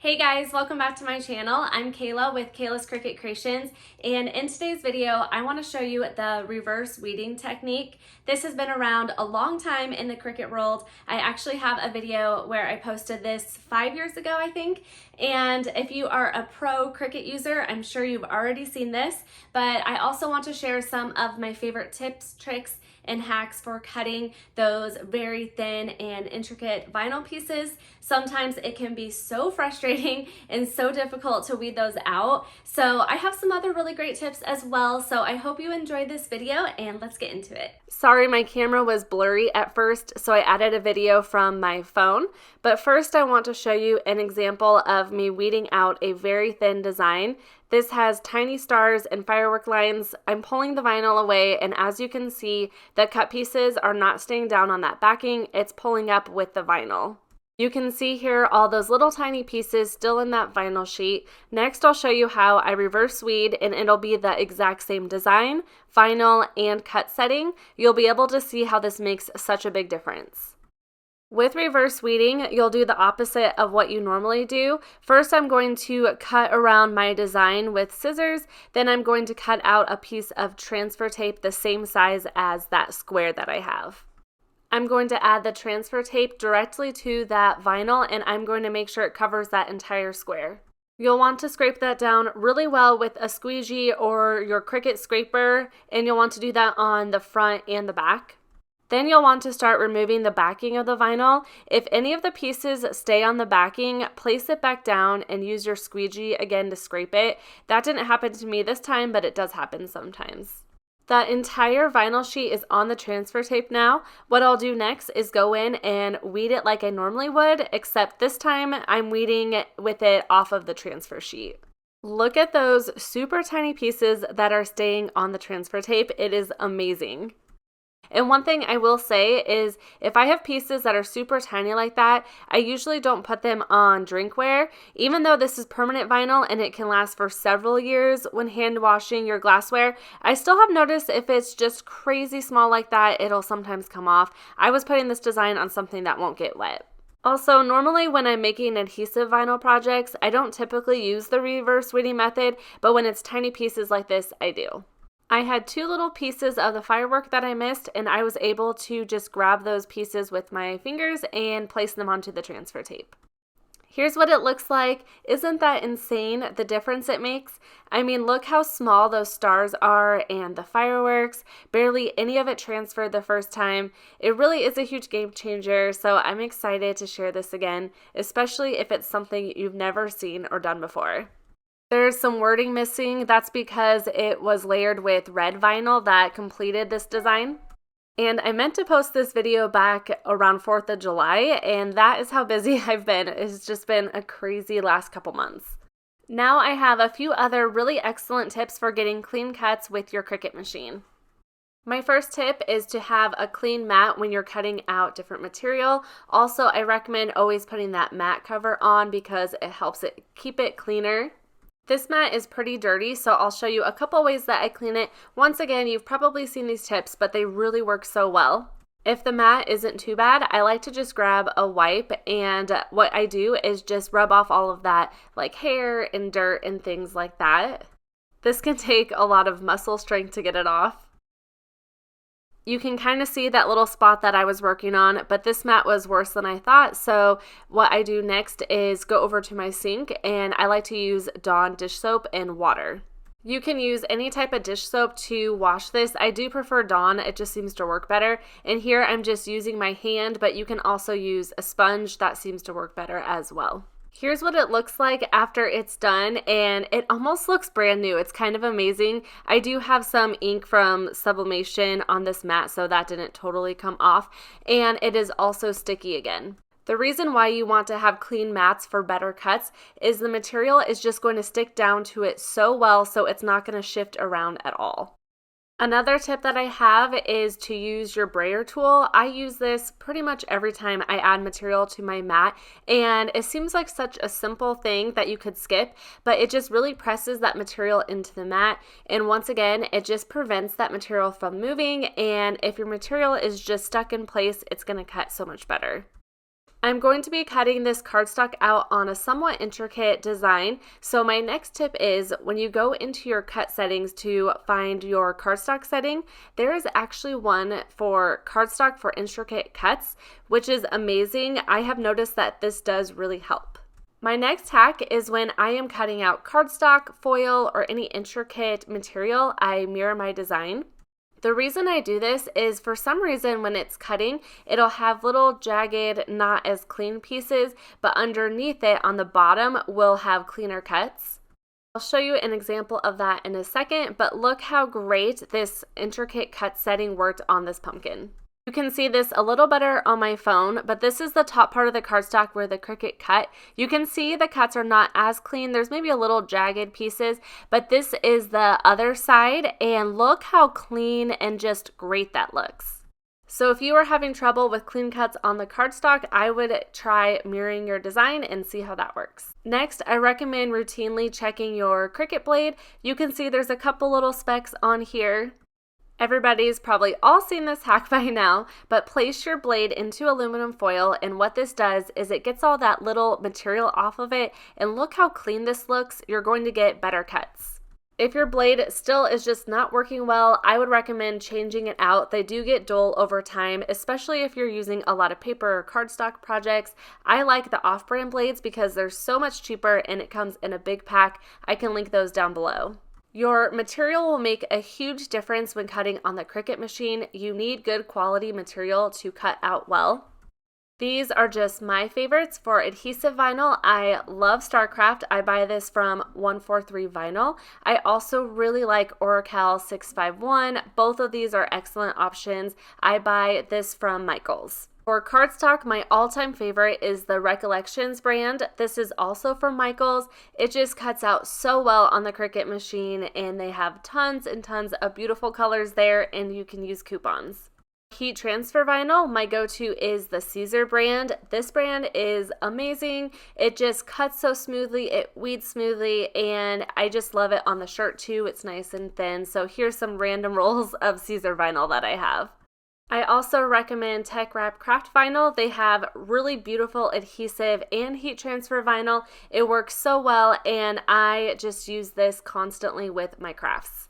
Hey guys, welcome back to my channel. I'm Kayla with Kayla's Cricut Creations, and in today's video I want to show you the reverse weeding technique. This has been around a long time in the Cricut world. I actually have a video where I posted this 5 years ago, I think, and if you are a pro Cricut user, I'm sure you've already seen this, but I also want to share some of my favorite tips, tricks, and hacks for cutting those very thin and intricate vinyl pieces. Sometimes it can be so frustrating and so difficult to weed those out. So I have some other really great tips as well. So I hope you enjoyed this video and let's get into it. Sorry, my camera was blurry at first, so I added a video from my phone. But first I want to show you an example of me weeding out a very thin design. This has tiny stars and firework lines. I'm pulling the vinyl away, and as you can see, the cut pieces are not staying down on that backing. It's pulling up with the vinyl. You can see here all those little tiny pieces still in that vinyl sheet. Next, I'll show you how I reverse weed, and it'll be the exact same design, vinyl, and cut setting. You'll be able to see how this makes such a big difference. With reverse weeding, you'll do the opposite of what you normally do. First, I'm going to cut around my design with scissors. Then I'm going to cut out a piece of transfer tape the same size as that square that I have. I'm going to add the transfer tape directly to that vinyl, and I'm going to make sure it covers that entire square. You'll want to scrape that down really well with a squeegee or your Cricut scraper, and you'll want to do that on the front and the back. Then you'll want to start removing the backing of the vinyl. If any of the pieces stay on the backing, place it back down and use your squeegee again to scrape it. That didn't happen to me this time, but it does happen sometimes. The entire vinyl sheet is on the transfer tape now. What I'll do next is go in and weed it like I normally would, except this time I'm weeding with it off of the transfer sheet. Look at those super tiny pieces that are staying on the transfer tape. It is amazing. And one thing I will say is if I have pieces that are super tiny like that, I usually don't put them on drinkware. Even though this is permanent vinyl and it can last for several years when hand washing your glassware, I still have noticed if it's just crazy small like that, it'll sometimes come off. I was putting this design on something that won't get wet. Also, normally when I'm making adhesive vinyl projects, I don't typically use the reverse weeding method, but when it's tiny pieces like this, I do. I had two little pieces of the firework that I missed, and I was able to just grab those pieces with my fingers and place them onto the transfer tape. Here's what it looks like. Isn't that insane, the difference it makes? I mean, look how small those stars are and the fireworks. Barely any of it transferred the first time. It really is a huge game changer, so I'm excited to share this again, especially if it's something you've never seen or done before. There's some wording missing. That's because it was layered with red vinyl that completed this design. And I meant to post this video back around 4th of July, and that is how busy I've been. It's just been a crazy last couple months. Now I have a few other really excellent tips for getting clean cuts with your Cricut machine. My first tip is to have a clean mat when you're cutting out different material. Also, I recommend always putting that mat cover on because it helps it keep it cleaner. This mat is pretty dirty, so I'll show you a couple ways that I clean it. Once again, you've probably seen these tips, but they really work so well. If the mat isn't too bad, I like to just grab a wipe, and what I do is just rub off all of that like hair and dirt and things like that. This can take a lot of muscle strength to get it off. You can kind of see that little spot that I was working on, but this mat was worse than I thought. So what I do next is go over to my sink, and I like to use Dawn dish soap and water. You can use any type of dish soap to wash this. I do prefer Dawn, it just seems to work better. And here I'm just using my hand, but you can also use a sponge. That seems to work better as well. Here's what it looks like after it's done, and it almost looks brand new. It's kind of amazing. I do have some ink from sublimation on this mat, so that didn't totally come off, and it is also sticky again. The reason why you want to have clean mats for better cuts is the material is just going to stick down to it so well, so it's not going to shift around at all. Another tip that I have is to use your brayer tool. I use this pretty much every time I add material to my mat, and it seems like such a simple thing that you could skip, but it just really presses that material into the mat, and once again, it just prevents that material from moving, and if your material is just stuck in place, it's going to cut so much better. I'm going to be cutting this cardstock out on a somewhat intricate design. So my next tip is when you go into your cut settings to find your cardstock setting, there is actually one for cardstock for intricate cuts, which is amazing. I have noticed that this does really help. My next hack is when I am cutting out cardstock, foil, or any intricate material, I mirror my design. The reason I do this is for some reason when it's cutting, it'll have little jagged, not as clean pieces, but underneath it on the bottom will have cleaner cuts. I'll show you an example of that in a second, but look how great this intricate cut setting worked on this pumpkin. You can see this a little better on my phone, but this is the top part of the cardstock where the Cricut cut. You can see the cuts are not as clean. There's maybe a little jagged pieces, but this is the other side, and look how clean and just great that looks. So if you are having trouble with clean cuts on the cardstock, I would try mirroring your design and see how that works. Next, I recommend routinely checking your Cricut blade. You can see there's a couple little specks on here. Everybody's probably all seen this hack by now, but place your blade into aluminum foil, and what this does is it gets all that little material off of it, and look how clean this looks. You're going to get better cuts. If your blade still is just not working well, I would recommend changing it out. They do get dull over time, especially if you're using a lot of paper or cardstock projects. I like the off-brand blades because they're so much cheaper and it comes in a big pack. I can link those down below. Your material will make a huge difference when cutting on the Cricut machine. You need good quality material to cut out well. These are just my favorites for adhesive vinyl. I love StarCraft. I buy this from 143 Vinyl. I also really like Oracal 651. Both of these are excellent options. I buy this from Michaels. For cardstock, my all-time favorite is the Recollections brand. This is also from Michaels. It just cuts out so well on the Cricut machine, and they have tons and tons of beautiful colors there, and you can use coupons. Heat transfer vinyl, my go-to is the Caesar brand. This brand is amazing. It just cuts so smoothly, it weeds smoothly, and I just love it on the shirt too. It's nice and thin. So here's some random rolls of Caesar vinyl that I have. I also recommend Tech Wrap Craft Vinyl. They have really beautiful adhesive and heat transfer vinyl. It works so well, and I just use this constantly with my crafts.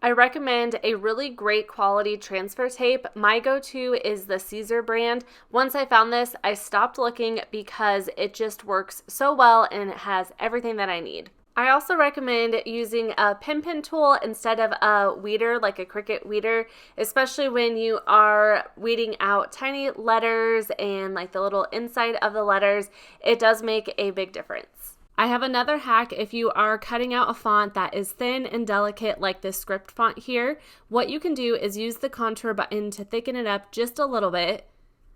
I recommend a really great quality transfer tape. My go-to is the Caesar brand. Once I found this, I stopped looking because it just works so well and it has everything that I need. I also recommend using a pin tool instead of a weeder, like a Cricut weeder, especially when you are weeding out tiny letters and like the little inside of the letters. It does make a big difference. I have another hack if you are cutting out a font that is thin and delicate like this script font here. What you can do is use the contour button to thicken it up just a little bit.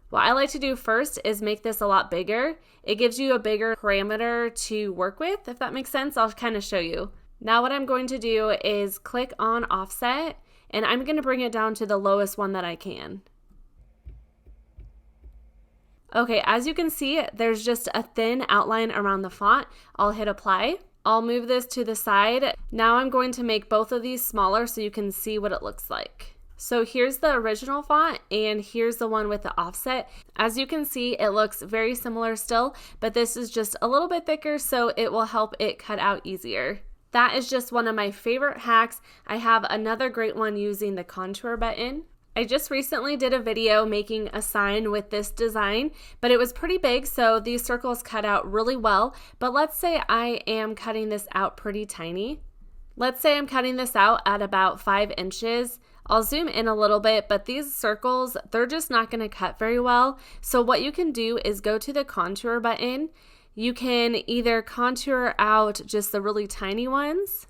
What I like to do first is make this a lot bigger. It gives you a bigger parameter to work with, if that makes sense. I'll kind of show you. Now what I'm going to do is click on offset, and I'm going to bring it down to the lowest one that I can. Okay, as you can see, there's just a thin outline around the font. I'll hit apply. I'll move this to the side. Now I'm going to make both of these smaller so you can see what it looks like. So here's the original font, and here's the one with the offset. As you can see, it looks very similar still, but this is just a little bit thicker, so it will help it cut out easier. That is just one of my favorite hacks. I have another great one using the contour button. I just recently did a video making a sign with this design, but it was pretty big, so these circles cut out really well. But let's say I am cutting this out pretty tiny. Let's say I'm cutting this out at about 5 inches. I'll zoom in a little bit, but these circles, they're just not going to cut very well. So what you can do is go to the contour button. You can either contour out just the really tiny ones.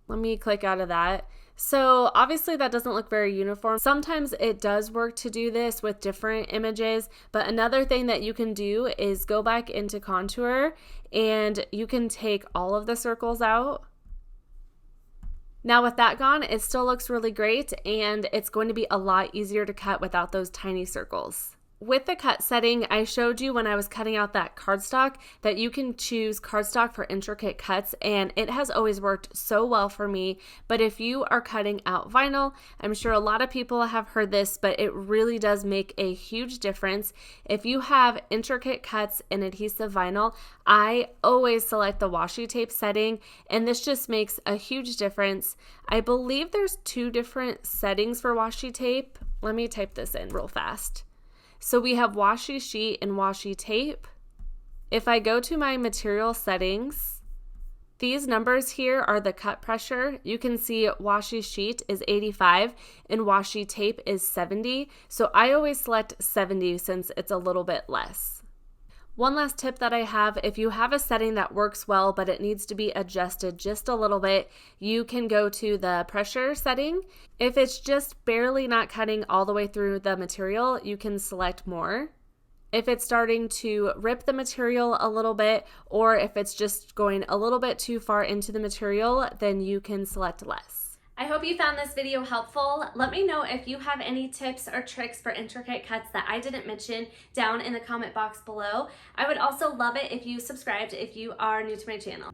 Let me click out of that. So obviously that doesn't look very uniform. Sometimes it does work to do this with different images, but another thing that you can do is go back into contour and you can take all of the circles out. Now with that gone, it still looks really great, and it's going to be a lot easier to cut without those tiny circles. With the cut setting, I showed you when I was cutting out that cardstock that you can choose cardstock for intricate cuts, and it has always worked so well for me. But if you are cutting out vinyl, I'm sure a lot of people have heard this, but it really does make a huge difference. If you have intricate cuts in adhesive vinyl, I always select the washi tape setting, and this just makes a huge difference. I believe there's 2 different settings for washi tape. Let me type this in real fast. So we have washi sheet and washi tape. If I go to my material settings, these numbers here are the cut pressure. You can see washi sheet is 85 and washi tape is 70. So I always select 70 since it's a little bit less. One last tip that I have, if you have a setting that works well but it needs to be adjusted just a little bit, you can go to the pressure setting. If it's just barely not cutting all the way through the material, you can select more. If it's starting to rip the material a little bit, or if it's just going a little bit too far into the material, then you can select less. I hope you found this video helpful. Let me know if you have any tips or tricks for intricate cuts that I didn't mention down in the comment box below. I would also love it if you subscribed if you are new to my channel.